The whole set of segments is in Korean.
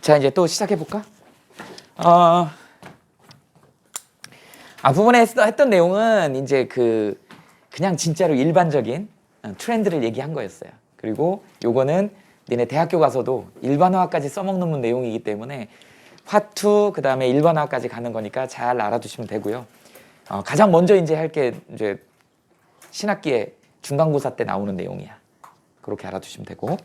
자, 이제 또 시작해 볼까? 앞부분에 했던 내용은 이제 그냥 진짜로 일반적인 트렌드를 얘기한 거였어요. 그리고 요거는 니네 대학교 가서도 일반화까지 써먹는 내용이기 때문에 화투 그다음에 일반화까지 가는 거니까 잘 알아두시면 되고요. 가장 먼저 이제 할 게 이제 신학기에 중간고사 때 나오는 내용이야. 그렇게 알아두시면 되고.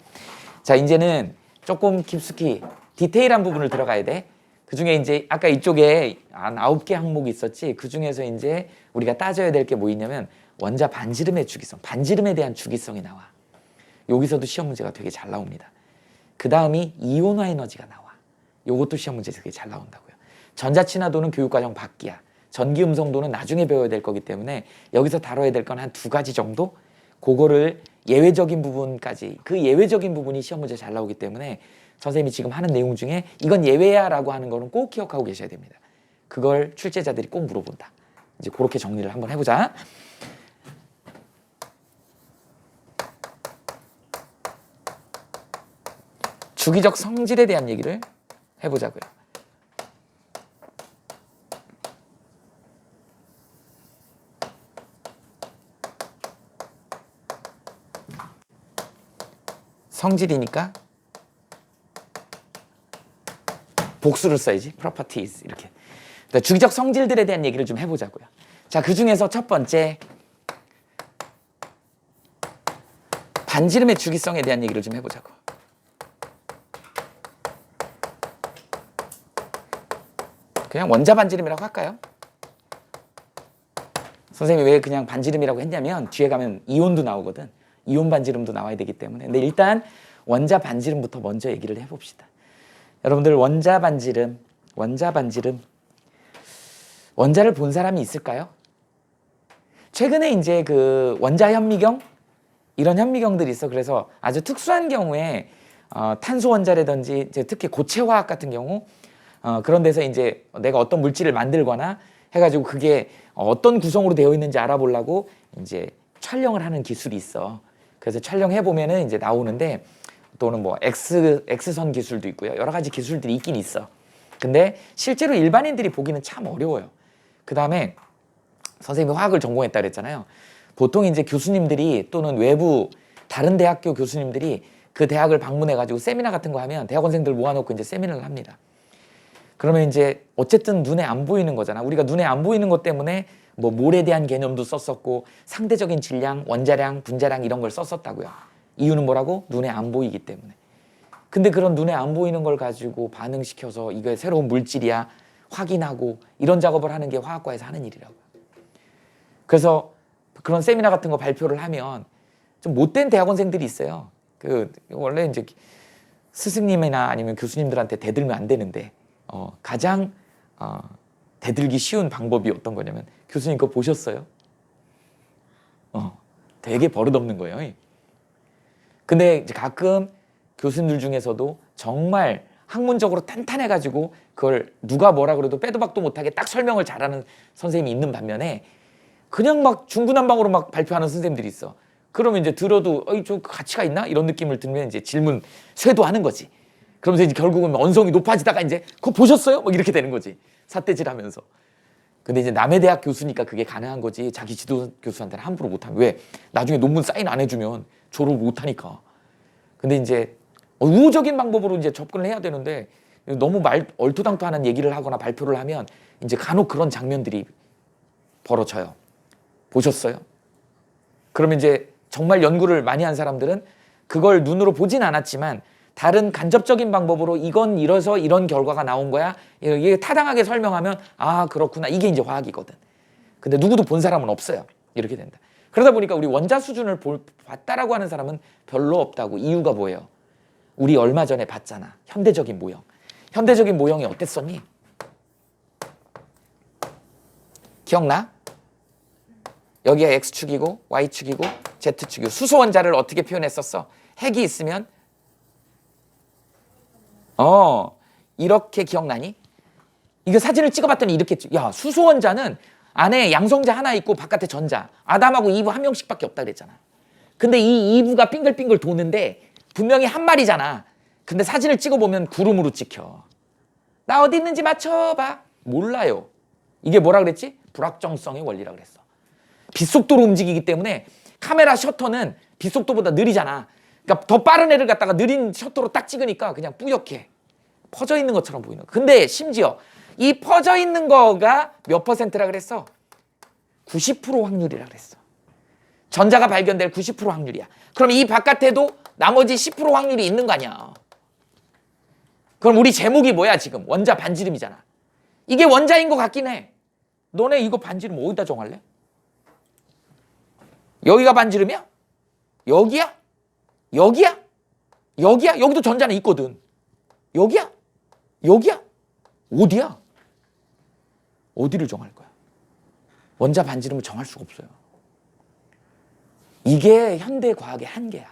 자, 이제는 조금 깊숙이 디테일한 부분을 들어가야 돼. 그 중에 이제 아까 이쪽에 한 9개 항목이 있었지. 그 중에서 이제 우리가 따져야 될 게 뭐 있냐면 원자 반지름의 주기성, 반지름에 대한 주기성이 나와. 여기서도 시험 문제가 되게 잘 나옵니다. 그 다음이 이온화 에너지가 나와. 요것도 시험 문제 되게 잘 나온다고요. 전자친화도는 교육과정 밖이야. 전기음성도는 나중에 배워야 될 거기 때문에 여기서 다뤄야 될 건 한 2가지 정도? 그거를 예외적인 부분까지, 그 예외적인 부분이 시험 문제 잘 나오기 때문에 선생님이 지금 하는 내용 중에 이건 예외야 라고 하는 거는 꼭 기억하고 계셔야 됩니다. 그걸 출제자들이 꼭 물어본다. 이제 그렇게 정리를 한번 해보자. 주기적 성질에 대한 얘기를 해보자고요. 성질이니까 복수를 써야지. properties 이렇게. 그러니까 주기적 성질들에 대한 얘기를 좀 해보자고요. 자, 그 중에서 첫 번째 반지름의 주기성에 대한 얘기를 좀 해보자고. 그냥 원자 반지름이라고 할까요? 선생님이 왜 그냥 반지름이라고 했냐면 뒤에 가면 이온도 나오거든. 이온 반지름도 나와야 되기 때문에. 근데 일단 원자 반지름부터 먼저 얘기를 해봅시다. 여러분들 원자 반지름, 원자를 본 사람이 있을까요? 최근에 이제 그 원자 현미경 이런 현미경들이 있어. 그래서 아주 특수한 경우에 탄소 원자라든지 이제 특히 고체화학 같은 경우 그런 데서 이제 내가 어떤 물질을 만들거나 해가지고 그게 어떤 구성으로 되어 있는지 알아보려고 이제 촬영을 하는 기술이 있어. 그래서 촬영해 보면은 이제 나오는데 또는 뭐 X선 기술도 있고요. 여러 가지 기술들이 있긴 있어. 근데 실제로 일반인들이 보기는 참 어려워요. 그 다음에 선생님이 화학을 전공했다 그랬잖아요. 보통 이제 교수님들이 또는 외부 다른 대학교 교수님들이 그 대학을 방문해가지고 세미나 같은 거 하면 대학원생들 모아놓고 이제 세미나를 합니다. 그러면 이제 어쨌든 눈에 안 보이는 거잖아. 우리가 눈에 안 보이는 것 때문에 뭐 몰에 대한 개념도 썼었고 상대적인 질량, 원자량, 분자량 이런 걸 썼었다고요. 이유는 뭐라고? 눈에 안 보이기 때문에. 근데 그런 눈에 안 보이는 걸 가지고 반응시켜서 이게 새로운 물질이야 확인하고 이런 작업을 하는 게 화학과에서 하는 일이라고요. 그래서 그런 세미나 같은 거 발표를 하면 좀 못된 대학원생들이 있어요. 원래 이제 스승님이나 아니면 교수님들한테 대들면 안 되는데 가장 대들기 쉬운 방법이 어떤 거냐면 교수님 그거 보셨어요? 되게 버릇없는 거예요. 근데 이제 가끔 교수님들 중에서도 정말 학문적으로 탄탄해가지고 그걸 누가 뭐라 그래도 빼도 박도 못하게 딱 설명을 잘하는 선생님이 있는 반면에 그냥 막 중구난방으로 막 발표하는 선생님들이 있어. 그러면 이제 들어도 저 가치가 있나? 이런 느낌을 들면 이제 질문 쇄도하는 거지. 그러면서 이제 결국은 언성이 높아지다가 이제 그거 보셨어요? 막 이렇게 되는 거지. 삿대질하면서. 근데 이제 남의 대학 교수니까 그게 가능한 거지. 자기 지도 교수한테는 함부로 못하면. 왜? 나중에 논문 사인 안 해주면 졸업을 못하니까. 근데 이제 우호적인 방법으로 이제 접근을 해야 되는데 너무 얼토당토하는 얘기를 하거나 발표를 하면 이제 간혹 그런 장면들이 벌어져요. 보셨어요? 그러면 이제 정말 연구를 많이 한 사람들은 그걸 눈으로 보진 않았지만 다른 간접적인 방법으로 이건 이래서 이런 결과가 나온 거야. 이게 타당하게 설명하면 아 그렇구나. 이게 이제 화학이거든. 근데 누구도 본 사람은 없어요. 이렇게 된다. 그러다 보니까 우리 원자 수준을 봤다라고 하는 사람은 별로 없다고. 이유가 뭐예요? 우리 얼마 전에 봤잖아. 현대적인 모형. 현대적인 모형이 어땠었니? 기억나? 여기가 X축이고 Y축이고 Z축이고 수소 원자를 어떻게 표현했었어? 핵이 있으면 이렇게 기억나니? 이거 사진을 찍어봤더니 이렇게 야 수소 원자는 안에 양성자 하나 있고 바깥에 전자 아담하고 이브 한 명씩밖에 없다 그랬잖아. 근데 이 이브가 빙글빙글 도는데 분명히 한 마리잖아. 근데 사진을 찍어보면 구름으로 찍혀. 나 어디 있는지 맞춰봐. 몰라요. 이게 뭐라 그랬지? 불확정성의 원리라 그랬어. 빛속도로 움직이기 때문에 카메라 셔터는 빛속도보다 느리잖아. 그러니까 더 빠른 애를 갖다가 느린 셔터로 딱 찍으니까 그냥 뿌옇게 퍼져 있는 것처럼 보이는 거야. 근데 심지어 이 퍼져 있는 거가 몇 퍼센트라 그랬어? 90% 확률이라 그랬어. 전자가 발견될 90% 확률이야. 그럼 이 바깥에도 나머지 10% 확률이 있는 거 아니야. 그럼 우리 제목이 뭐야 지금? 원자 반지름이잖아. 이게 원자인 것 같긴 해. 너네 이거 반지름 어디다 정할래? 여기가 반지름이야? 여기야? 여기야? 여기야? 여기도 전자는 있거든. 여기야? 여기야? 어디야? 어디를 정할 거야? 원자 반지름을 정할 수가 없어요. 이게 현대 과학의 한계야.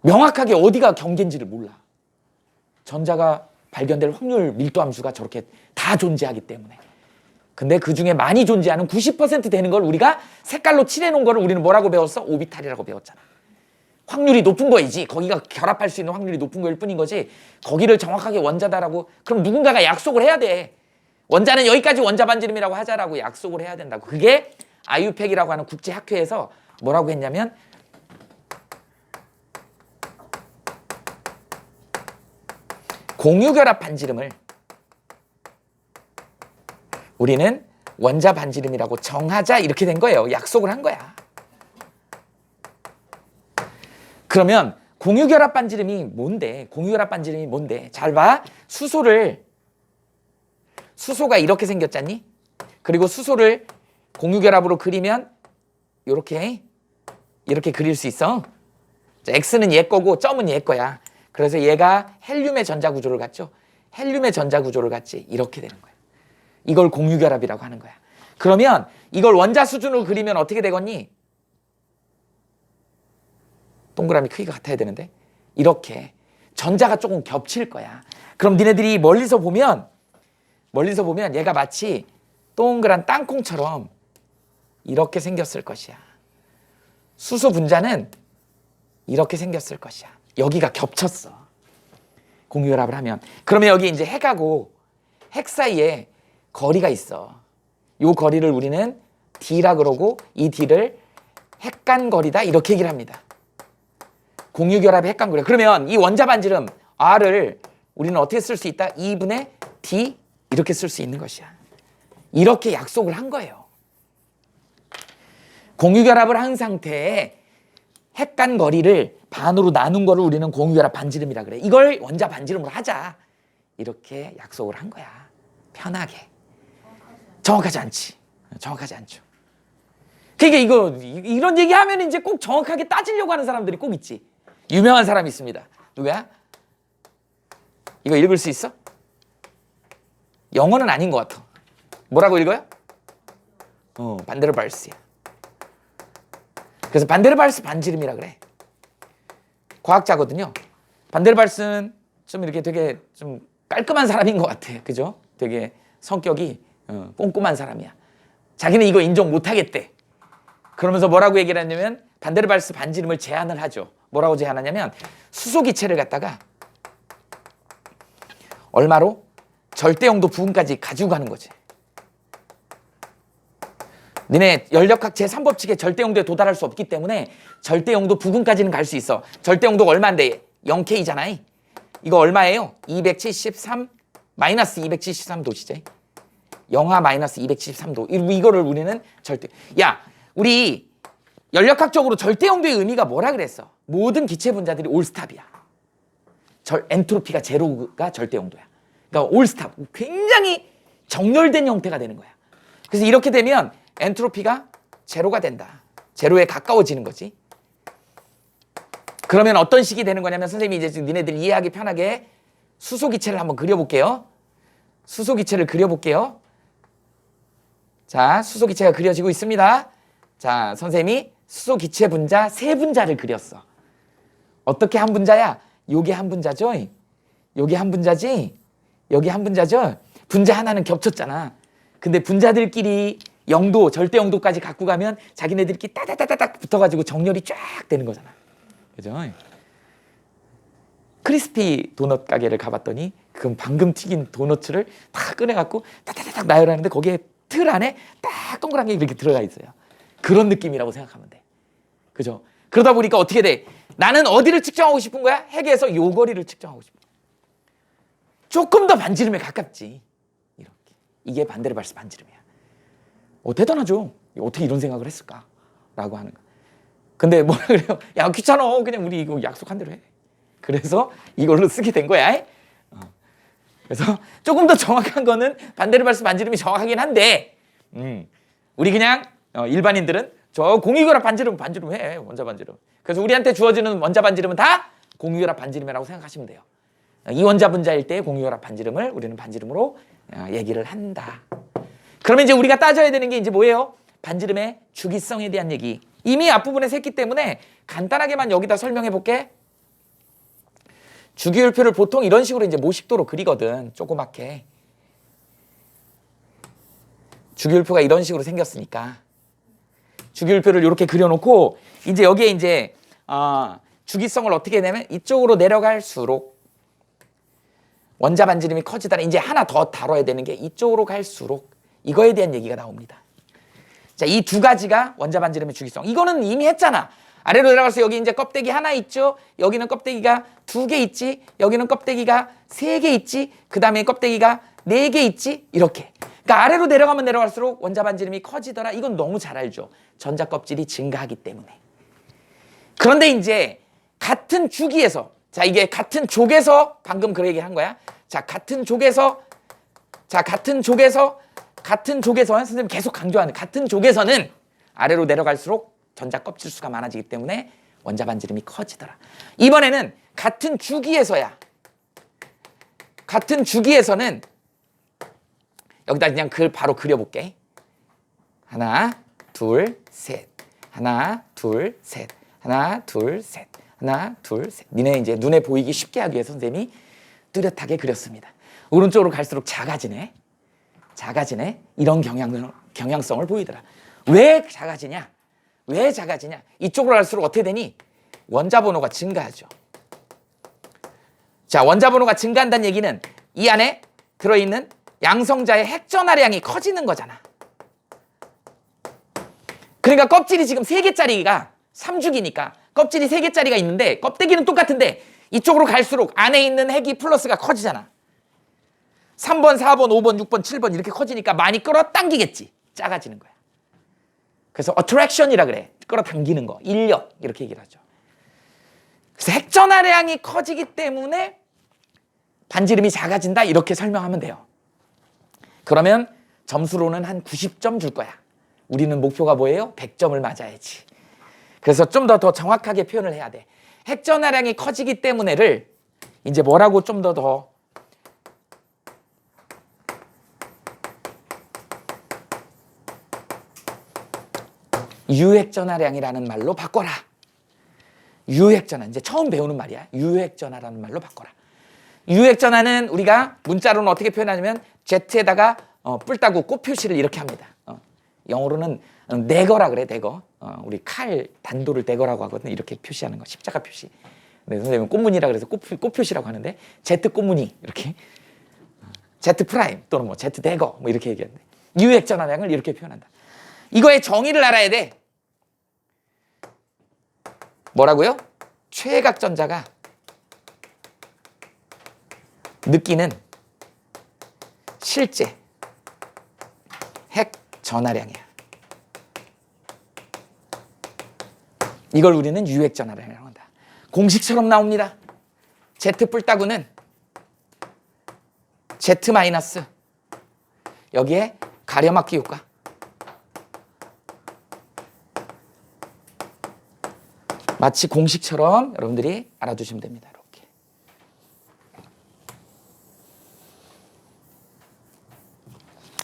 명확하게 어디가 경계인지를 몰라. 전자가 발견될 확률 밀도 함수가 저렇게 다 존재하기 때문에. 근데 그 중에 많이 존재하는 90% 되는 걸 우리가 색깔로 칠해놓은 거를 우리는 뭐라고 배웠어? 오비탈이라고 배웠잖아. 확률이 높은 거이지. 거기가 결합할 수 있는 확률이 높은 거일 뿐인 거지. 거기를 정확하게 원자다라고. 그럼 누군가가 약속을 해야 돼. 원자는 여기까지 원자 반지름이라고 하자라고 약속을 해야 된다고. 그게 아유팩이라고 하는 국제학회에서 뭐라고 했냐면 공유결합 반지름을 우리는 원자 반지름이라고 정하자 이렇게 된 거예요. 약속을 한 거야. 그러면 공유결합 반지름이 뭔데? 공유결합 반지름이 뭔데? 잘 봐. 수소가 이렇게 생겼잖니? 그리고 수소를 공유결합으로 그리면 이렇게 그릴 수 있어. X는 얘 거고 점은 얘 거야. 그래서 얘가 헬륨의 전자 구조를 갖죠. 헬륨의 전자 구조를 갖지. 이렇게 되는 거야. 이걸 공유결합이라고 하는 거야. 그러면 이걸 원자 수준으로 그리면 어떻게 되겠니? 동그라미 크기가 같아야 되는데 이렇게 전자가 조금 겹칠 거야. 그럼 니네들이 멀리서 보면 얘가 마치 동그란 땅콩처럼 이렇게 생겼을 것이야. 수소 분자는 이렇게 생겼을 것이야. 여기가 겹쳤어. 공유결합을 하면. 그러면 여기 이제 핵하고 핵 사이에 거리가 있어. 이 거리를 우리는 D라 그러고 이 D를 핵간거리다 이렇게 얘기를 합니다. 공유결합의 핵간거리. 그러면 이 원자 반지름 R을 우리는 어떻게 쓸 수 있다? 2분의 D 이렇게 쓸 수 있는 것이야. 이렇게 약속을 한 거예요. 공유결합을 한 상태에 핵간거리를 반으로 나눈 거를 우리는 공유결합 반지름이라 그래. 이걸 원자 반지름으로 하자. 이렇게 약속을 한 거야. 편하게. 정확하지 않지. 정확하지 않죠. 그러니까 이런 얘기하면 이제 꼭 정확하게 따지려고 하는 사람들이 꼭 있지. 유명한 사람이 있습니다. 누구야? 이거 읽을 수 있어? 영어는 아닌 것 같아. 뭐라고 읽어요? 반데르발스야. 그래서 반데르발스 반지름이라 그래. 과학자거든요. 반데르발스는 좀 이렇게 되게 좀 깔끔한 사람인 것 같아. 그죠? 되게 성격이 꼼꼼한 사람이야. 자기는 이거 인정 못하겠대. 그러면서 뭐라고 얘기를 했냐면 반데르발스 반지름을 제한을 하죠. 뭐라고 제한하냐면 수소기체를 갖다가 얼마로? 절대용도 부분까지 가지고 가는 거지. 니네 연력학 제3법칙에 절대용도에 도달할 수 없기 때문에 절대용도 부근까지는 갈 수 있어. 절대용도가 얼마인데? 0K잖아. 이거 얼마예요? 273 마이너스 273도시죠. 영하 마이너스 273도. 이거를 우리는 우리 연력학적으로 절대용도의 의미가 뭐라 그랬어? 모든 기체 분자들이 올스탑이야. 엔트로피가 제로가 절대용도야. 그러니까 올스탑. 굉장히 정렬된 형태가 되는 거야. 그래서 이렇게 되면 엔트로피가 제로가 된다. 제로에 가까워지는 거지. 그러면 어떤 식이 되는 거냐면 선생님이 이제 니네들 이해하기 편하게 수소기체를 한번 그려볼게요. 수소기체를 그려볼게요. 자, 수소기체가 그려지고 있습니다. 자, 선생님이 수소기체 분자 세 분자를 그렸어. 어떻게 한 분자야? 요게 한 분자죠? 요게 한 분자지? 여기 한 분자죠? 분자 하나는 겹쳤잖아. 근데 분자들끼리 영도, 절대 영도까지 갖고 가면 자기네들끼리 따다다다닥 붙어가지고 정렬이 쫙 되는 거잖아. 그죠? 크리스피 도넛 가게를 가봤더니 그건 방금 튀긴 도넛을 다 꺼내갖고 타타타닥 나열하는데 거기에 틀 안에 딱 동그란 게 이렇게 들어가 있어요. 그런 느낌이라고 생각하면 돼. 그죠? 그러다 보니까 어떻게 돼? 나는 어디를 측정하고 싶은 거야? 핵에서 요 거리를 측정하고 싶은 거야. 조금 더 반지름에 가깝지. 이렇게. 이게 반데르발스 반지름이야. 대단하죠? 어떻게 이런 생각을 했을까? 라고 하는 거야. 근데 뭐라 그래요? 야, 귀찮아. 그냥 우리 이거 약속한 대로 해. 그래서 이걸로 쓰게 된 거야. 그래서 조금 더 정확한 거는 반데르발스 반지름이 정확하긴 한데 우리 그냥 일반인들은 저 공유결합 반지름 해. 원자 반지름. 그래서 우리한테 주어지는 원자 반지름은 다 공유결합 반지름이라고 생각하시면 돼요. 이원자 분자일 때의 공유결합 반지름을 우리는 반지름으로 얘기를 한다. 그러면 이제 우리가 따져야 되는 게 이제 뭐예요? 반지름의 주기성에 대한 얘기. 이미 앞부분에서 했기 때문에 간단하게만 여기다 설명해 볼게. 주기율표를 보통 이런 식으로 이제 모식도로 그리거든. 조그맣게. 주기율표가 이런 식으로 생겼으니까. 주기율표를 이렇게 그려놓고 이제 여기에 이제 주기성을 어떻게 내면 이쪽으로 내려갈수록 원자 반지름이 커지다. 이제 하나 더 다뤄야 되는 게 이쪽으로 갈수록 이거에 대한 얘기가 나옵니다. 자, 이 두 가지가 원자 반지름의 주기성. 이거는 이미 했잖아. 아래로 내려가서 여기 이제 껍데기 하나 있죠. 여기는 껍데기가 2개 있지. 여기는 껍데기가 3개 있지. 그 다음에 껍데기가 4개 있지. 이렇게. 그러니까 아래로 내려가면 내려갈수록 원자 반지름이 커지더라. 이건 너무 잘 알죠. 전자 껍질이 증가하기 때문에. 그런데 이제 같은 주기에서, 자, 이게 같은 족에서 방금 그 얘기를 한 거야. 자, 같은 족에서 선생님 계속 강조하는 같은 족에서는 아래로 내려갈수록 전자 껍질 수가 많아지기 때문에 원자 반지름이 커지더라. 이번에는 같은 주기에서야. 같은 주기에서는 여기다 그냥 바로 그려볼게. 하나, 둘, 셋. 하나, 둘, 셋. 하나, 둘, 셋. 하나, 둘, 셋. 니네 이제 눈에 보이기 쉽게 하기 위해서 선생님이 뚜렷하게 그렸습니다. 오른쪽으로 갈수록 작아지네. 이런 경향성을 보이더라. 왜 작아지냐? 이쪽으로 갈수록 어떻게 되니? 원자 번호가 증가하죠. 자, 원자 번호가 증가한다는 얘기는 이 안에 들어있는 양성자의 핵 전하량이 커지는 거잖아. 그러니까 껍질이 지금 3개짜리가 3주기니까 껍질이 3개짜리가 있는데 껍데기는 똑같은데 이쪽으로 갈수록 안에 있는 핵이 플러스가 커지잖아. 3번, 4번, 5번, 6번, 7번 이렇게 커지니까 많이 끌어당기겠지. 작아지는 거야. 그래서 attraction이라 그래. 끌어당기는 거. 인력 이렇게 얘기를 하죠. 그래서 핵 전하량이 커지기 때문에 반지름이 작아진다 이렇게 설명하면 돼요. 그러면 점수로는 한 90점 줄 거야. 우리는 목표가 뭐예요? 100점을 맞아야지. 그래서 좀 더 정확하게 표현을 해야 돼. 핵 전하량이 커지기 때문에를 이제 뭐라고 좀 더 유핵 전하량이라는 말로 바꿔라. 유핵 전하. 이제 처음 배우는 말이야. 유핵 전하라는 말로 바꿔라. 유핵 전하는 우리가 문자로는 어떻게 표현하냐면 Z에다가 뿔따구 꽃 표시를 이렇게 합니다. 영어로는 네거라 그래. 네거. 우리 칼 단도를 네거라고 하거든. 이렇게 표시하는 거. 십자가 표시. 네, 선생님은 꽃무늬라 그래서 꽃 표시라고 하는데 Z 꽃무늬 이렇게 Z 프라임 또는 뭐 Z 네거 뭐 이렇게 얘기하는데 유핵 전하량을 이렇게 표현한다. 이거의 정의를 알아야 돼. 뭐라고요? 최각 전자가 느끼는 실제 핵 전하량이야. 이걸 우리는 유핵 전하량이라고 한다. 공식처럼 나옵니다. Z 뿔따구는 Z 마이너스 여기에 가려막기 효과. 마치 공식처럼 여러분들이 알아두시면 됩니다. 이렇게.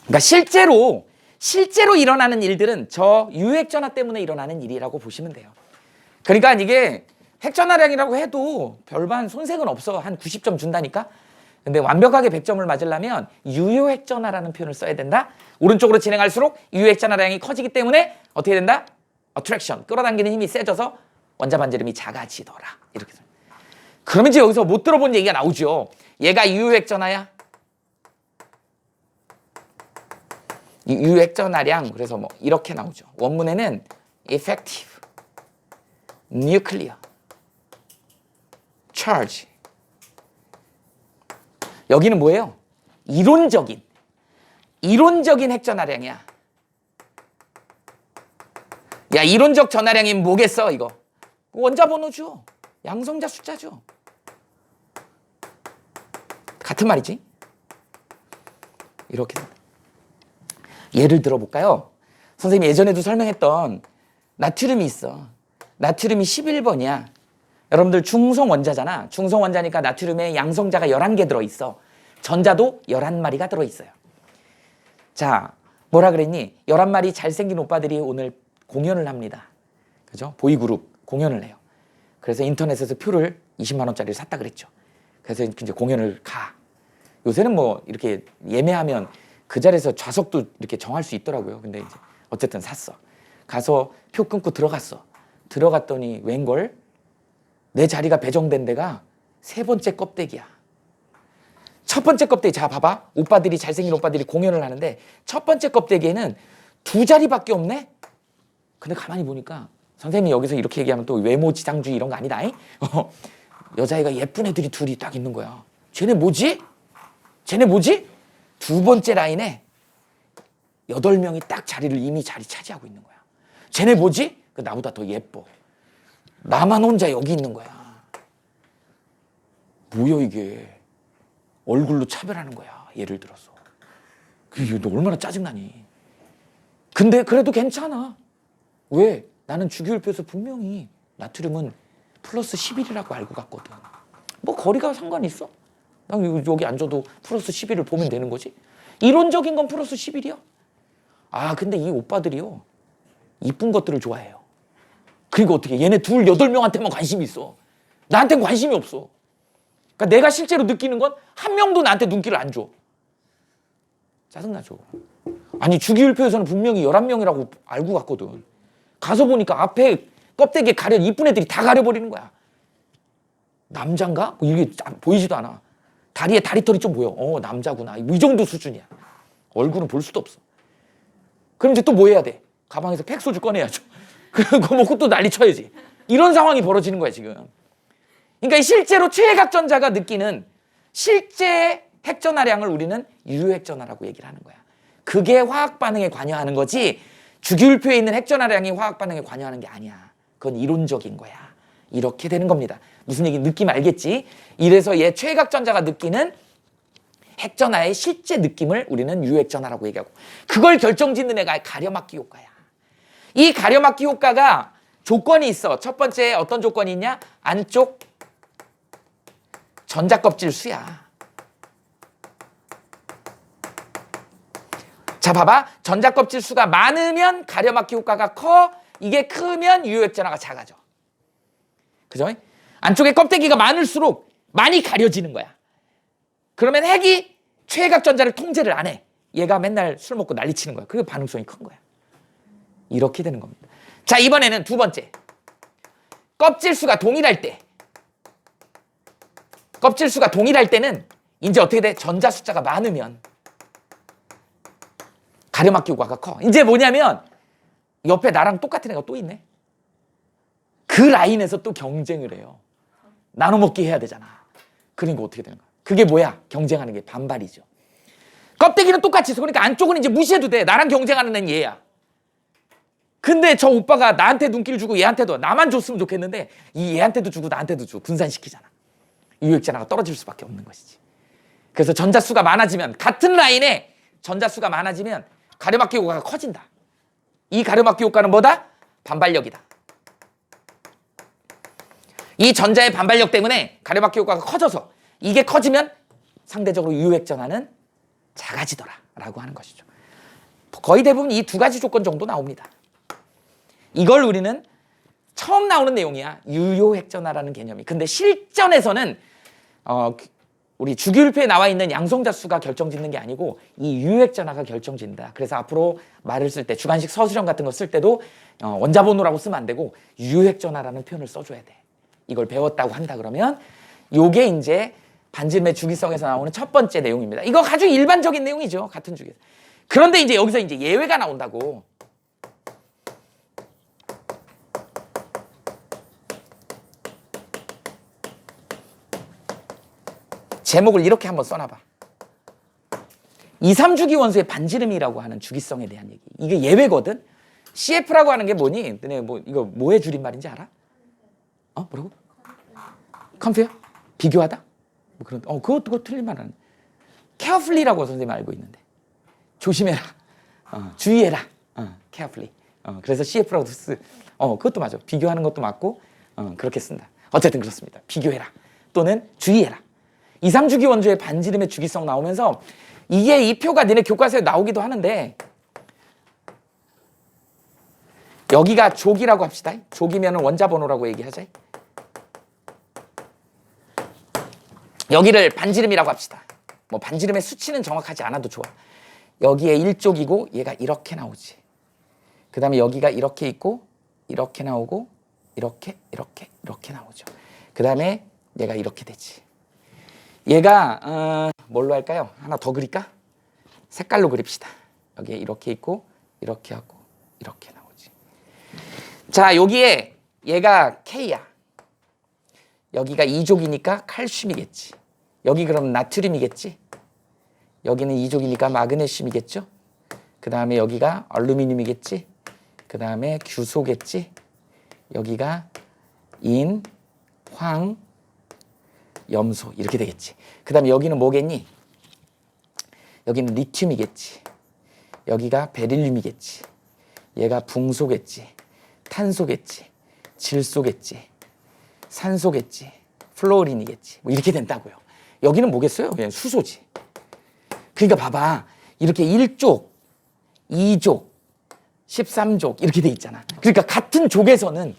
그러니까 실제로 일어나는 일들은 저 유핵 전하 때문에 일어나는 일이라고 보시면 돼요. 그러니까 이게 핵 전하량이라고 해도 별반 손색은 없어. 한 90점 준다니까. 근데 완벽하게 100점을 맞으려면 유효핵 전하라는 표현을 써야 된다. 오른쪽으로 진행할수록 유효핵 전하량이 커지기 때문에 어떻게 된다? attraction, 끌어당기는 힘이 세져서 원자 반지름이 작아지더라. 이렇게. 그러면 이제 여기서 못 들어본 얘기가 나오죠. 얘가 유효액 전하야? 유효액 전하량, 그래서 뭐 이렇게 나오죠. 원문에는 effective nuclear charge. 여기는 뭐예요? 이론적인 핵 전하량이야. 야, 이론적 전하량이면 뭐겠어, 이거? 원자 번호죠. 양성자 숫자죠. 같은 말이지? 이렇게 됩니다. 예를 들어볼까요? 선생님이 예전에도 설명했던 나트륨이 있어. 나트륨이 11번이야. 여러분들 중성 원자잖아. 중성 원자니까 나트륨에 양성자가 11개 들어있어. 전자도 11마리가 들어있어요. 자, 뭐라 그랬니? 11마리 잘생긴 오빠들이 오늘 공연을 합니다. 그죠? 보이그룹 공연을 해요. 그래서 인터넷에서 표를 20만 원짜리를 샀다 그랬죠. 그래서 이제 공연을 가. 요새는 뭐 이렇게 예매하면 그 자리에서 좌석도 이렇게 정할 수 있더라고요. 근데 이제 어쨌든 샀어. 가서 표 끊고 들어갔어. 들어갔더니 웬걸? 내 자리가 배정된 데가 세 번째 껍데기야. 첫 번째 껍데기, 자 봐봐. 오빠들이, 잘생긴 오빠들이 공연을 하는데 첫 번째 껍데기에는 두 자리밖에 없네? 근데 가만히 보니까 선생님이 여기서 이렇게 얘기하면 또 외모 지상주의 이런 거 아니다. 여자애가 예쁜 애들이 둘이 딱 있는 거야. 쟤네 뭐지? 두 번째 라인에 8명이 딱 자리를 이미 자리 차지하고 있는 거야. 쟤네 뭐지? 나보다 더 예뻐. 나만 혼자 여기 있는 거야. 뭐야 이게. 얼굴로 차별하는 거야. 예를 들어서. 그게 너 얼마나 짜증나니. 근데 그래도 괜찮아. 왜? 나는 주기율표에서 분명히 나트륨은 플러스 11이라고 알고 갔거든. 뭐 거리가 상관이 있어? 난 여기 앉아도 플러스 11을 보면 되는 거지. 이론적인 건 플러스 11이야. 아, 근데 이 오빠들이요. 이쁜 것들을 좋아해요. 그리고 어떻게 얘네 둘 8명한테만 관심이 있어. 나한테는 관심이 없어. 그러니까 내가 실제로 느끼는 건 한 명도 나한테 눈길을 안 줘. 짜증나죠. 아니 주기율표에서는 분명히 11명이라고 알고 갔거든. 가서 보니까 앞에 껍데기에 가려 이쁜 애들이 다 가려버리는 거야. 남잔가? 뭐 이게 보이지도 않아. 다리에 다리털이 좀 보여. 남자구나. 뭐 이 정도 수준이야. 얼굴은 볼 수도 없어. 그럼 이제 또 뭐 해야 돼? 가방에서 팩소주 꺼내야죠. 그거 먹고 또 난리 쳐야지. 이런 상황이 벌어지는 거야 지금. 그러니까 실제로 최외각전자가 느끼는 실제 핵전하량을 우리는 유효핵전하라고 얘기를 하는 거야. 그게 화학 반응에 관여하는 거지 주기율표에 있는 핵전하량이 화학 반응에 관여하는 게 아니야. 그건 이론적인 거야. 이렇게 되는 겁니다. 무슨 얘기 느낌 알겠지? 이래서 얘 최외각전자가 느끼는 핵전하의 실제 느낌을 우리는 유효핵전하라고 얘기하고, 그걸 결정짓는 애가 가려막기 효과야. 이 가려막기 효과가 조건이 있어. 첫 번째 어떤 조건이 있냐? 안쪽 전자껍질 수야. 자 봐봐. 전자껍질 수가 많으면 가려막기 효과가 커. 이게 크면 유효핵전하가 작아져. 그죠? 안쪽에 껍데기가 많을수록 많이 가려지는 거야. 그러면 핵이 최외각전자를 통제를 안 해. 얘가 맨날 술 먹고 난리치는 거야. 그게 반응성이 큰 거야. 이렇게 되는 겁니다. 자, 이번에는 두 번째. 껍질 수가 동일할 때. 껍질 수가 동일할 때는 이제 어떻게 돼? 전자 숫자가 많으면 가려막기 효과가 커. 이제 뭐냐면 옆에 나랑 똑같은 애가 또 있네. 그 라인에서 또 경쟁을 해요. 나눠 먹기 해야 되잖아. 그러니까 어떻게 되는 거야? 그게 뭐야? 경쟁하는 게 반발이죠. 껍데기는 똑같이 있어. 그러니까 안쪽은 이제 무시해도 돼. 나랑 경쟁하는 애는 얘야. 근데 저 오빠가 나한테 눈길 주고 얘한테도, 나만 줬으면 좋겠는데 이 얘한테도 주고 나한테도 주고 분산시키잖아. 유효핵전하가 떨어질 수밖에 없는 것이지. 그래서 전자수가 많아지면, 같은 라인에 전자수가 많아지면 가려막기 효과가 커진다. 이 가려막기 효과는 뭐다? 반발력이다. 이 전자의 반발력 때문에 가려막기 효과가 커져서, 이게 커지면 상대적으로 유효핵전하는 작아지더라 라고 하는 것이죠. 거의 대부분 이 두 가지 조건 정도 나옵니다. 이걸 우리는 처음 나오는 내용이야. 유효핵전하라는 개념이. 근데 실전에서는 우리 주기율표에 나와 있는 양성자 수가 결정짓는 게 아니고 이 유효핵전하가 결정짓는다. 그래서 앞으로 말을 쓸 때, 주관식 서술형 같은 거 쓸 때도 원자번호라고 쓰면 안 되고 유효핵전하라는 표현을 써줘야 돼. 이걸 배웠다고 한다 그러면 요게 이제 반지름의 주기성에서 나오는 첫 번째 내용입니다. 이거 아주 일반적인 내용이죠. 같은 주기. 그런데 이제 여기서 이제 예외가 나온다고. 제목을 이렇게 한번 써놔봐. 2, 3주기 원소의 반지름이라고 하는 주기성에 대한 얘기. 이게 예외거든. CF라고 하는 게 뭐니? 너네 뭐 이거 뭐의 줄임말인지 알아? 뭐라고? 컴페어? 비교하다? 뭐 그런. 그거 틀린 말 아니야. carefully라고 선생님이 알고 있는데. 조심해라. 주의해라. carefully. 그래서 CF라고 그것도 맞아. 비교하는 것도 맞고 그렇게 쓴다. 어쨌든 그렇습니다. 비교해라. 또는 주의해라. 2, 3주기 원소의 반지름의 주기성 나오면서 이게 이 표가 너네 교과서에 나오기도 하는데 여기가 족이라고 합시다. 족이면 원자번호라고 얘기하자. 여기를 반지름이라고 합시다. 뭐 반지름의 수치는 정확하지 않아도 좋아. 여기에 1족이고 얘가 이렇게 나오지. 그 다음에 여기가 이렇게 있고 이렇게 나오고 이렇게 나오죠. 그 다음에 얘가 이렇게 되지. 얘가 뭘로 할까요? 하나 더 그릴까? 색깔로 그립시다. 여기에 이렇게 있고 이렇게 하고 이렇게 나오지. 자, 여기에 얘가 K야. 여기가 2족이니까 칼슘이겠지. 여기 그럼 나트륨이겠지. 여기는 2족이니까 마그네슘이겠죠. 그 다음에 여기가 알루미늄이겠지. 그 다음에 규소겠지. 여기가 인, 황, 염소 이렇게 되겠지. 그 다음에 여기는 뭐겠니? 여기는 리튬이겠지. 여기가 베릴륨이겠지. 얘가 붕소겠지. 탄소겠지. 질소겠지. 산소겠지. 플로린이겠지. 뭐 이렇게 된다고요. 여기는 뭐겠어요? 그냥 수소지. 그러니까 봐봐. 이렇게 1족, 2족, 13족 이렇게 돼 있잖아. 그러니까 같은 족에서는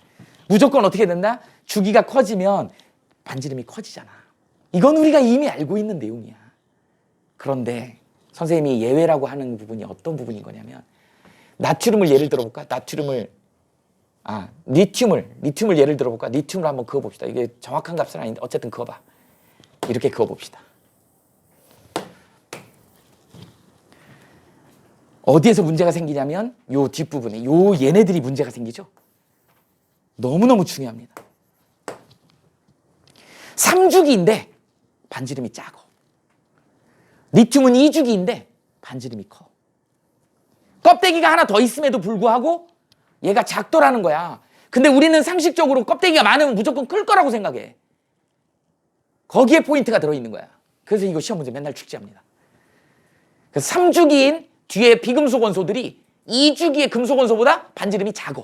무조건 어떻게 된다? 주기가 커지면 반지름이 커지잖아. 이건 우리가 이미 알고 있는 내용이야. 그런데 선생님이 예외라고 하는 부분이 어떤 부분인 거냐면 나트륨을 예를 들어볼까? 리튬을 예를 들어볼까? 리튬을 한번 그어봅시다. 이게 정확한 값은 아닌데 어쨌든 그어봐. 이렇게 그어봅시다. 어디에서 문제가 생기냐면 요 뒷부분에 얘네들이 문제가 생기죠. 너무너무 중요합니다. 3주기인데 반지름이 작아. 리튬은 2주기인데 반지름이 커. 껍데기가 하나 더 있음에도 불구하고 얘가 작더라는 거야. 근데 우리는 상식적으로 껍데기가 많으면 무조건 클 거라고 생각해. 거기에 포인트가 들어있는 거야. 그래서 이거 시험 문제 맨날 출제합니다. 그래서 3주기인 뒤에 비금속 원소들이 2주기의 금속 원소보다 반지름이 작아.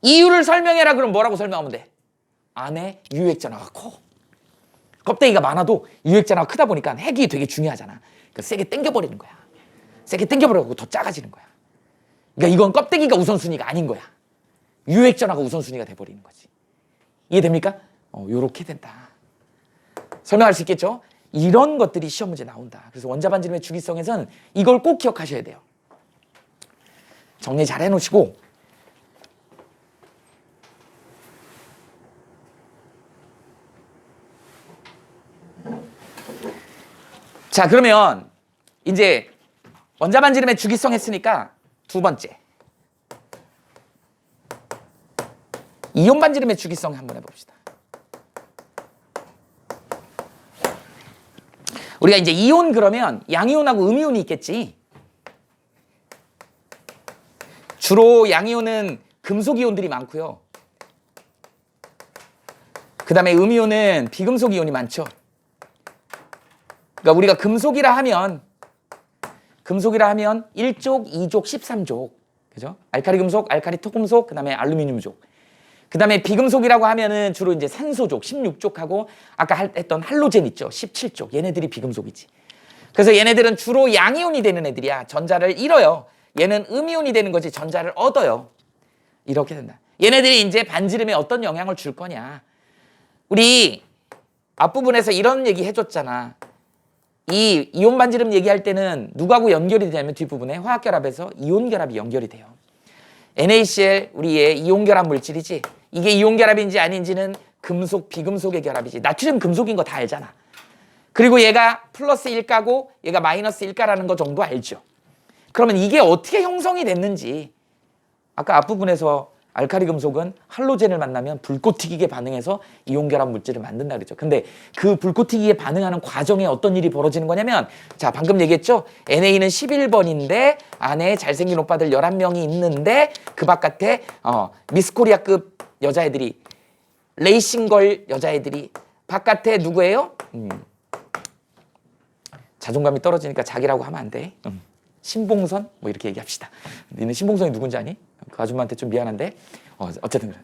이유를 설명해라 그럼 뭐라고 설명하면 돼? 안에 유액전하가 커. 껍데기가 많아도 유액전하가 크다 보니까 핵이 되게 중요하잖아. 그러니까 세게 당겨버리는 거야. 세게 당겨버리고 더 작아지는 거야. 그러니까 이건 껍데기가 우선순위가 아닌 거야. 유액전하가 우선순위가 돼버리는 거지. 이해됩니까? 요렇게 된다. 설명할 수 있겠죠? 이런 것들이 시험 문제 나온다. 그래서 원자반지름의 주기성에서는 이걸 꼭 기억하셔야 돼요. 정리 잘 해놓으시고 자, 그러면 이제 원자반지름의 주기성 했으니까 두 번째 이온 반지름의 주기성 한번 해봅시다. 우리가 이제 이온 그러면 양이온하고 음이온이 있겠지. 주로 양이온은 금속 이온들이 많고요. 그 다음에 음이온은 비금속 이온이 많죠. 그러니까 우리가 금속이라 하면 1족, 2족, 13족. 그죠? 알카리 금속, 알카리 토금속, 그 다음에 알루미늄족. 그 다음에 비금속이라고 하면은 주로 이제 산소족, 16족하고 아까 했던 할로젠 있죠? 17족. 얘네들이 비금속이지. 그래서 얘네들은 주로 양이온이 되는 애들이야. 전자를 잃어요. 얘는 음이온이 되는 거지. 전자를 얻어요. 이렇게 된다. 얘네들이 이제 반지름에 어떤 영향을 줄 거냐. 우리 앞부분에서 이런 얘기 해줬잖아. 이 이온 반지름 얘기할 때는 누구하고 연결이 되냐면 뒷부분에 화학결합에서 이온 결합이 연결이 돼요. NaCl 우리의 이온 결합 물질이지. 이게 이온 결합인지 아닌지는 금속, 비금속의 결합이지. 나트륨 금속인 거 다 알잖아. 그리고 얘가 플러스 1가고 얘가 마이너스 1가라는 거 정도 알죠. 그러면 이게 어떻게 형성이 됐는지, 아까 앞부분에서 알카리 금속은 할로젠을 만나면 불꽃 튀기게 반응해서 이온 결합 물질을 만든다 그랬죠. 근데 그 불꽃 튀기게 반응하는 과정에 어떤 일이 벌어지는 거냐면, 자, 방금 얘기했죠. NA는 11번인데 안에 잘생긴 오빠들 11명이 있는데 그 바깥에 미스코리아급 여자애들이, 레이싱걸 여자애들이 바깥에 누구예요? 자존감이 떨어지니까 자기라고 하면 안 돼. 신봉선? 뭐 이렇게 얘기합시다. 니는 신봉선이 누군지 아니? 그 아줌마한테 좀 미안한데 어쨌든 그래.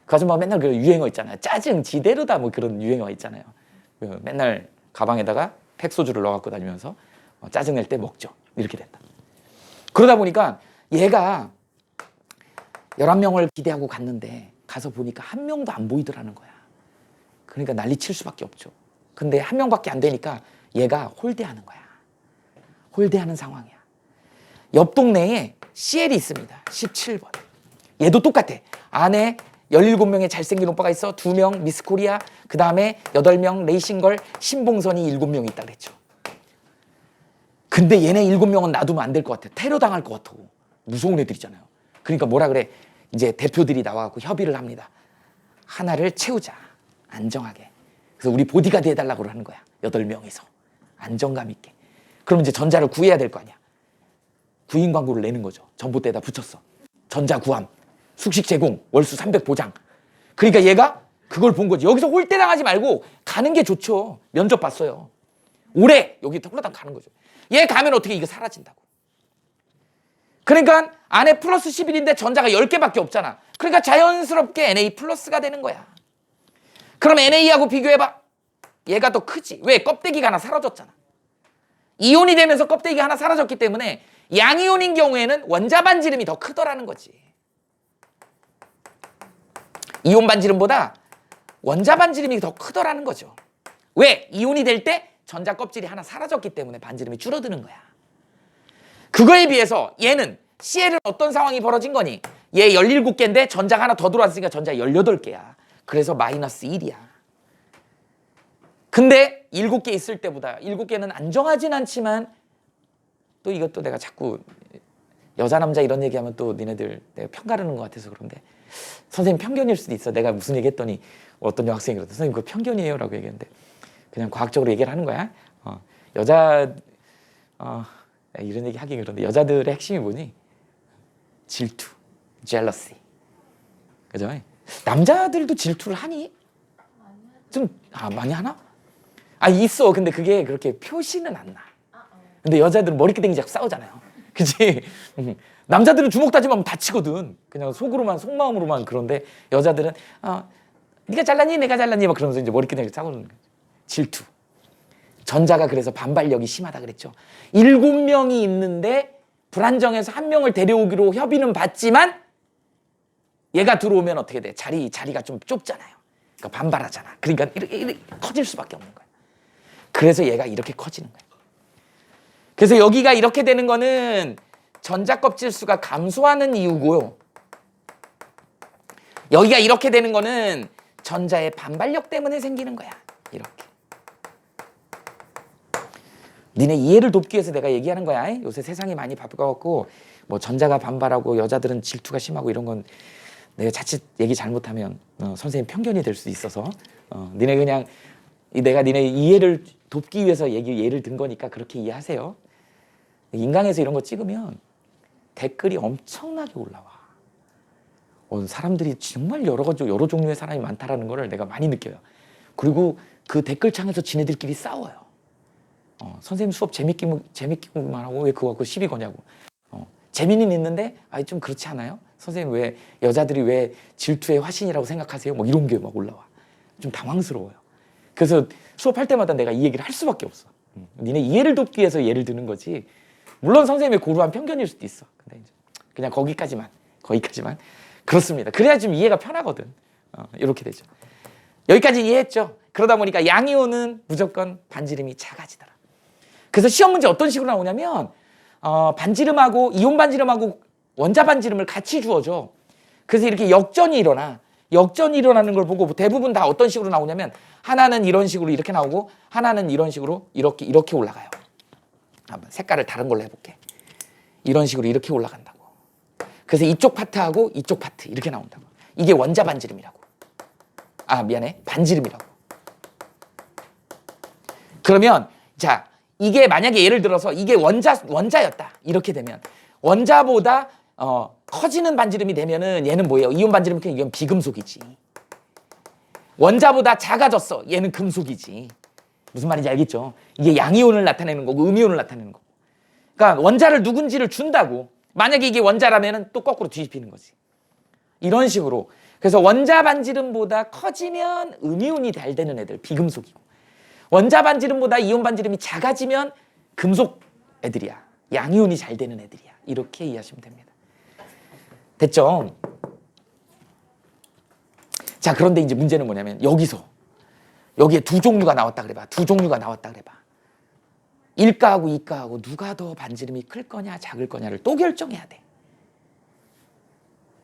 그 아줌마가 맨날 그 유행어 있잖아요. 짜증 지대로다 뭐 그런 유행어 있잖아요. 맨날 가방에다가 팩소주를 넣어갖고 다니면서 짜증낼 때 먹죠. 이렇게 됐다. 그러다 보니까 얘가 11명을 기대하고 갔는데 가서 보니까 한 명도 안 보이더라는 거야. 그러니까 난리 칠 수밖에 없죠. 근데 한 명밖에 안 되니까 얘가 홀대하는 거야. 홀대하는 상황이야. 옆 동네에 CL이 있습니다. 17번. 얘도 똑같아. 안에 17명의 잘생긴 오빠가 있어. 2명 미스코리아, 그 다음에 8명 레이싱걸, 신봉선이 7명 있다 그랬죠. 근데 얘네 7명은 놔두면 안 될 것 같아. 테러 당할 것 같아. 무서운 애들이잖아요. 그러니까 뭐라 그래. 이제 대표들이 나와갖고 협의를 합니다. 하나를 채우자. 안정하게. 그래서 우리 보디가드 해달라고 하는 거야. 8명이서. 안정감 있게. 그럼 이제 전자를 구해야 될 거 아니야. 구인 광고를 내는 거죠. 전봇대에다 붙였어. 전자 구함, 숙식 제공, 월수 300 보장. 그러니까 얘가 그걸 본 거지. 여기서 홀대당하지 말고 가는 게 좋죠. 면접 봤어요. 오래 여기 홀라당 가는 거죠. 얘 가면 어떻게 이거 사라진다고. 그러니까 안에 플러스 11인데 전자가 10개밖에 없잖아. 그러니까 자연스럽게 Na 플러스가 되는 거야. 그럼 NA하고 비교해봐. 얘가 더 크지. 왜? 껍데기가 하나 사라졌잖아. 이온이 되면서 껍데기가 하나 사라졌기 때문에 양이온인 경우에는 원자 반지름이 더 크더라는 거지. 이온 반지름보다 원자 반지름이 더 크더라는 거죠. 왜? 이온이 될 때 전자 껍질이 하나 사라졌기 때문에 반지름이 줄어드는 거야. 그거에 비해서 얘는 CL은 어떤 상황이 벌어진 거니? 얘 17개인데 전자가 하나 더 들어왔으니까 전자 18개야. 그래서 마이너스 1이야. 근데 7개 있을 때보다 7개는 안정하진 않지만, 또 이것도 내가 자꾸 여자 남자 이런 얘기하면 또 니네들 내가 편가르는 것 같아서 그런데, 선생님 편견일 수도 있어. 내가 무슨 얘기 했더니 어떤 여학생이 그러더라. 선생님 그거 편견이에요 라고 얘기했는데, 그냥 과학적으로 얘기를 하는 거야. 여자 이런 얘기 하기 그런데 여자들의 핵심이 뭐니? 질투, jealousy. 그죠? 남자들도 질투를 하니? 좀 많이 하나? 있어. 근데 그게 그렇게 표시는 안 나. 근데 여자들은 머리끄댕이 잡고 싸우잖아요. 그치? 남자들은 주먹 다짐하면 다치거든. 그냥 속으로만, 속마음으로만. 그런데 여자들은 네가 잘났니? 내가 잘났니? 막 그러면서 이제 머리끄댕이 싸우는 거야. 질투. 전자가 그래서 반발력이 심하다 그랬죠. 7명이 있는데 불안정해서 1명을 데려오기로 협의는 받지만 얘가 들어오면 어떻게 돼? 자리가 좀 좁잖아요. 그러니까 반발하잖아. 그러니까 이렇게 커질 수밖에 없는 거야. 그래서 얘가 이렇게 커지는 거야. 그래서 여기가 이렇게 되는 거는 전자 껍질 수가 감소하는 이유고요. 여기가 이렇게 되는 거는 전자의 반발력 때문에 생기는 거야. 이렇게. 니네 이해를 돕기 위해서 내가 얘기하는 거야. 요새 세상이 많이 바빠갖고 뭐 전자가 반발하고 여자들은 질투가 심하고 이런 건 내가 자칫 얘기 잘못하면 선생님 편견이 될 수 있어서 니네 그냥 내가 니네 이해를 돕기 위해서 예를 든 거니까 그렇게 이해하세요. 인강에서 이런 거 찍으면 댓글이 엄청나게 올라와. 사람들이 정말 여러 종류의 사람이 많다라는 거를 내가 많이 느껴요. 그리고 그 댓글창에서 지네들끼리 싸워요. 선생님 수업 재밌기만 하고 왜 그거 갖고 시비 거냐고. 재미는 있는데 좀 그렇지 않아요? 선생님 왜 여자들이 왜 질투의 화신이라고 생각하세요? 뭐 이런 게 막 올라와. 좀 당황스러워요. 그래서 수업할 때마다 내가 이 얘기를 할 수밖에 없어. 니네 이해를 돕기 위해서 예를 드는 거지. 물론 선생님의 고루한 편견일 수도 있어. 근데 이제 그냥 거기까지만. 그렇습니다. 그래야 좀 이해가 편하거든. 이렇게 되죠. 여기까지 이해했죠? 그러다 보니까 양이온은 무조건 반지름이 작아지더라. 그래서 시험 문제 어떤 식으로 나오냐면 반지름하고 이온 반지름하고 원자 반지름을 같이 주어줘. 그래서 이렇게 역전이 일어나. 역전이 일어나는 걸 보고 대부분 다 어떤 식으로 나오냐면 하나는 이런 식으로 이렇게 나오고 하나는 이런 식으로 이렇게 올라가요. 한번 색깔을 다른 걸로 해볼게. 이런 식으로 이렇게 올라간다고. 그래서 이쪽 파트하고 이쪽 파트 이렇게 나온다고. 이게 원자 반지름이라고. 아 미안해, 반지름이라고. 그러면 자 이게 만약에 예를 들어서 이게 원자였다 이렇게 되면 원자보다 커지는 반지름이 되면은 얘는 뭐예요? 이온 반지름이 크면 이건 비금속이지. 원자보다 작아졌어. 얘는 금속이지. 무슨 말인지 알겠죠? 이게 양이온을 나타내는 거고 음이온을 나타내는 거고. 그러니까 원자를 누군지를 준다고. 만약에 이게 원자라면은 또 거꾸로 뒤집히는 거지. 이런 식으로. 그래서 원자 반지름보다 커지면 음이온이 잘 되는 애들 비금속이고, 원자 반지름보다 이온 반지름이 작아지면 금속 애들이야. 양이온이 잘 되는 애들이야. 이렇게 이해하시면 됩니다. 됐죠? 자, 그런데 이제 문제는 뭐냐면 여기에 두 종류가 나왔다 그래봐. 두 종류가 나왔다 그래봐. 1가하고 2가하고 누가 더 반지름이 클 거냐 작을 거냐를 또 결정해야 돼.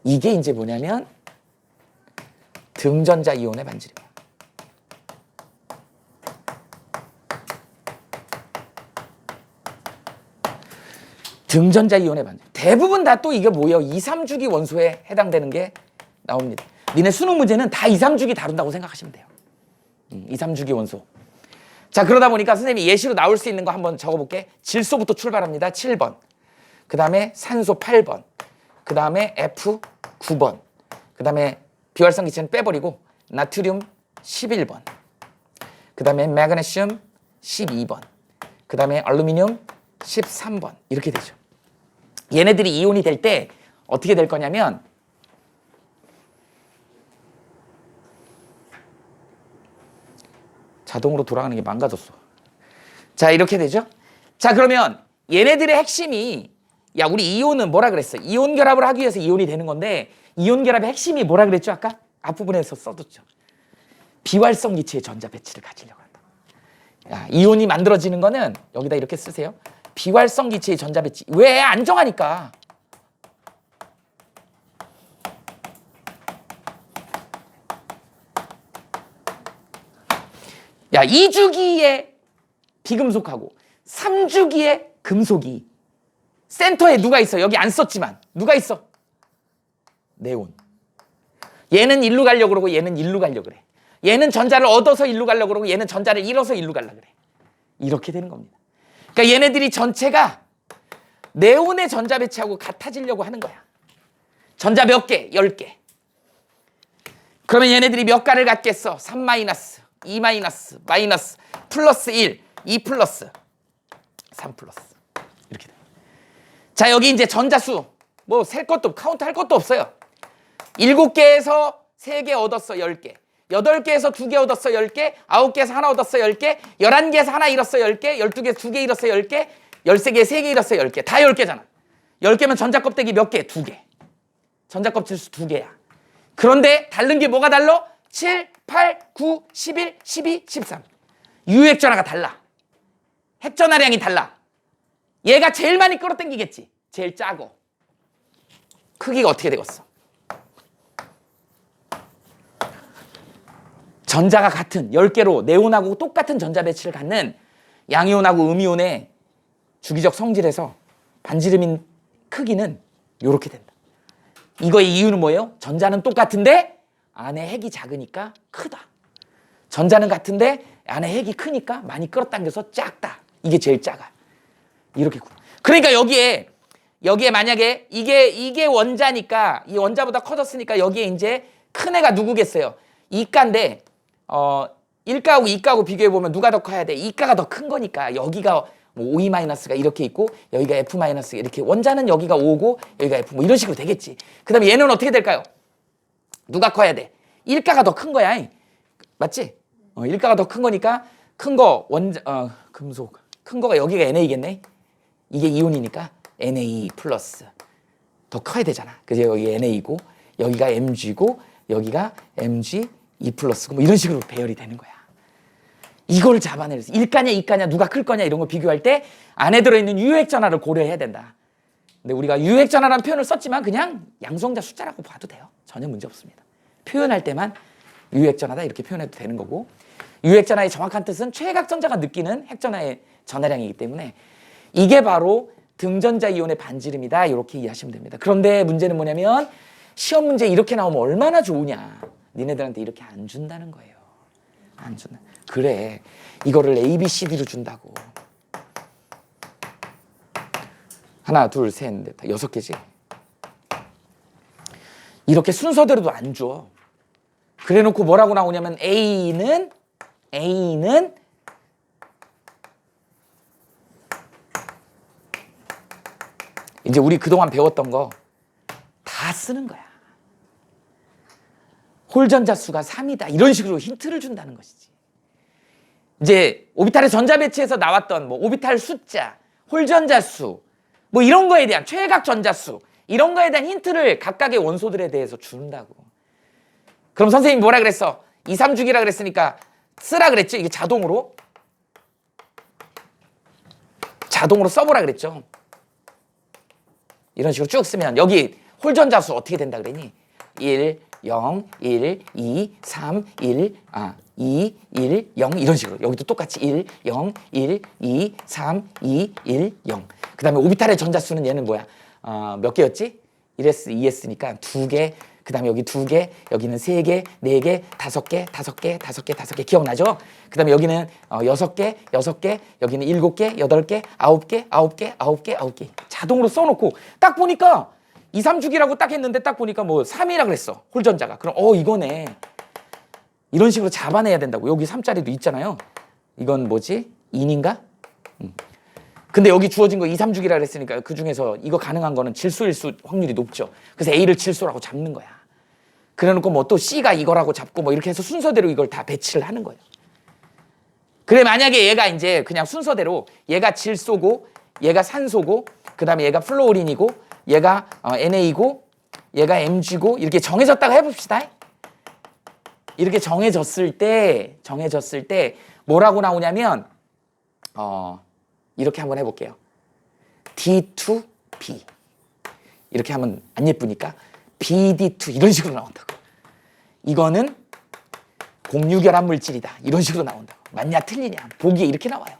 이게 이제 뭐냐면 등전자 이온의 반지름이야. 등전자 이온의 반지름. 대부분 다 또 이게 뭐예요? 2, 3주기 원소에 해당되는 게 나옵니다. 니네 수능 문제는 다 2, 3주기 다룬다고 생각하시면 돼요. 2, 3주기 원소. 자, 그러다 보니까 선생님이 예시로 나올 수 있는 거 한번 적어볼게. 질소부터 출발합니다. 7번. 그 다음에 산소 8번. 그 다음에 F 9번. 그 다음에 비활성 기체는 빼버리고 나트륨 11번. 그 다음에 마그네슘 12번. 그 다음에 알루미늄 13번. 이렇게 되죠. 얘네들이 이온이 될 때 어떻게 될 거냐면 자동으로 돌아가는 게 망가졌어. 자, 이렇게 되죠. 자, 그러면 얘네들의 핵심이 야, 우리 이온은 뭐라 그랬어? 이온 결합을 하기 위해서 이온이 되는 건데 이온 결합의 핵심이 뭐라 그랬죠? 아까 앞부분에서 써뒀죠. 비활성 기체의 전자 배치를 가지려고 한다. 야, 이온이 만들어지는 거는 여기다 이렇게 쓰세요. 비활성 기체의 전자 배치. 왜? 안정하니까. 야, 2주기에 비금속하고 3주기에 금속이 센터에 누가 있어? 여기 안 썼지만 누가 있어? 네온. 얘는 일로 가려고 그러고 얘는 일로 가려고 그래. 얘는 전자를 얻어서 일로 가려고 그러고 얘는 전자를 잃어서 일로 가려고 그래. 이렇게 되는 겁니다. 그러니까 얘네들이 전체가 네온의 전자 배치하고 같아지려고 하는 거야. 전자 몇 개? 10개. 그러면 얘네들이 몇 가를 갖겠어? 3 마이너스, 2 마이너스, 마이너스, 플러스 1, 2 플러스, 3 플러스. 이렇게 돼. 자, 여기 이제 전자수 뭐 셀 것도 카운트 할 것도 없어요. 7개에서 3개 얻었어 10개. 8개에서 2개 얻었어 10개. 9개에서 하나 얻었어 10개. 11개에서 하나 잃었어 10개. 12개에서 2개 잃었어 10개. 13개에 3개 잃었어 10개. 다 10개잖아. 10개면 전자 껍데기 몇 개? 2개. 전자 껍질 수 2개야. 그런데 다른 게 뭐가 달라? 7, 8, 9, 11, 12, 13. 유액전하가 달라. 핵전하량이 달라. 얘가 제일 많이 끌어당기겠지. 제일 짜고. 크기가 어떻게 되겠어? 전자가 같은 10개로 네온하고 똑같은 전자 배치를 갖는 양이온하고 음이온의 주기적 성질에서 반지름인 크기는 이렇게 된다. 이거의 이유는 뭐예요? 전자는 똑같은데 안에 핵이 작으니까 크다. 전자는 같은데 안에 핵이 크니까 많이 끌어당겨서 작다. 이게 제일 작아. 이렇게. 그러니까 여기에 만약에 이게 원자니까 이 원자보다 커졌으니까 여기에 이제 큰 애가 누구겠어요? 2가인데 1가하고 2가하고 비교해 보면 누가 더 커야 돼? 2가가 더 큰 거니까 여기가 뭐 OE 마이너스가 이렇게 있고 여기가 F 마이너스가 이렇게 원자는 여기가 O고 여기가 F 뭐 이런 식으로 되겠지. 그다음에 얘는 어떻게 될까요? 누가 커야 돼? 1가가 더 큰 거야. 맞지? 1가가 더 큰 거니까 큰 거 금속 큰 거가 여기가 NA겠네. 이게 이온이니까 Na 플러스 더 커야 되잖아. 그래서 여기 NA고 여기가 Mg고 여기가 Mg E 플러스고 뭐 이런 식으로 배열이 되는 거야. 이걸 잡아내서 1가냐 2가냐 누가 클 거냐 이런 거 비교할 때 안에 들어있는 유핵전하를 고려해야 된다. 근데 우리가 유핵전하라는 표현을 썼지만 그냥 양성자 숫자라고 봐도 돼요. 전혀 문제 없습니다. 표현할 때만 유핵전하다 이렇게 표현해도 되는 거고, 유핵전하의 정확한 뜻은 최각전자가 느끼는 핵전하의 전하량이기 때문에 이게 바로 등전자 이온의 반지름이다 이렇게 이해하시면 됩니다. 그런데 문제는 뭐냐면 시험 문제 이렇게 나오면 얼마나 좋으냐. 니네들한테 이렇게 안 준다는 거예요. 안 준다. 그래, 이거를 A, B, C, D로 준다고. 하나, 둘, 셋, 넷, 다 6개지. 이렇게 순서대로도 안 줘. 그래 놓고 뭐라고 나오냐면 A는 이제 우리 그동안 배웠던 거 다 쓰는 거야. 홀전자 수가 3이다. 이런 식으로 힌트를 준다는 것이지. 이제 오비탈의 전자 배치에서 나왔던 뭐 오비탈 숫자, 홀전자 수, 뭐 이런 거에 대한 최각 전자 수, 이런 거에 대한 힌트를 각각의 원소들에 대해서 준다고. 그럼 선생님이 뭐라 그랬어? 2, 3주기라 그랬으니까 쓰라 그랬죠? 이게 자동으로 써보라 그랬죠? 이런 식으로 쭉 쓰면 여기 홀전자 수 어떻게 된다 그랬니? 1, 0, 1, 2, 3, 1, 2, 1, 0 이런 식으로. 여기도 똑같이 1, 0, 1, 2, 3, 2, 1, 0. 그 다음에 오비탈의 전자수는 얘는 뭐야? 몇 개였지? 1s, 2s니까 2개. 그 다음에 여기 2개, 여기는 3개, 4개, 5개, 5개, 5개, 5개. 기억나죠? 그 다음에 여기는 6개, 6개, 여기는 7개, 8개, 9개, 9개, 9개, 9개. 자동으로 써놓고 딱 보니까 2, 3주기라고 딱 했는데 딱 보니까 뭐 3이라 그랬어. 홀전자가. 그럼 이거네. 이런 식으로 잡아내야 된다고. 여기 3짜리도 있잖아요. 이건 뭐지? 인인가? 근데 여기 주어진 거 2, 3주기라 그랬으니까 그 중에서 이거 가능한 거는 질소일수 확률이 높죠. 그래서 A를 질소라고 잡는 거야. 그래 놓고 뭐 또 C가 이거라고 잡고 뭐 이렇게 해서 순서대로 이걸 다 배치를 하는 거예요. 그래 만약에 얘가 이제 그냥 순서대로 얘가 질소고 얘가 산소고 그 다음에 얘가 플로어린이고 얘가 NA고 얘가 MG고 이렇게 정해졌다고 해봅시다. 이렇게 정해졌을 때 뭐라고 나오냐면 이렇게 한번 해볼게요. D2B 이렇게 하면 안 예쁘니까 BD2 이런 식으로 나온다고. 이거는 공유결합 물질이다 이런 식으로 나온다고. 맞냐 틀리냐 보기에 이렇게 나와요.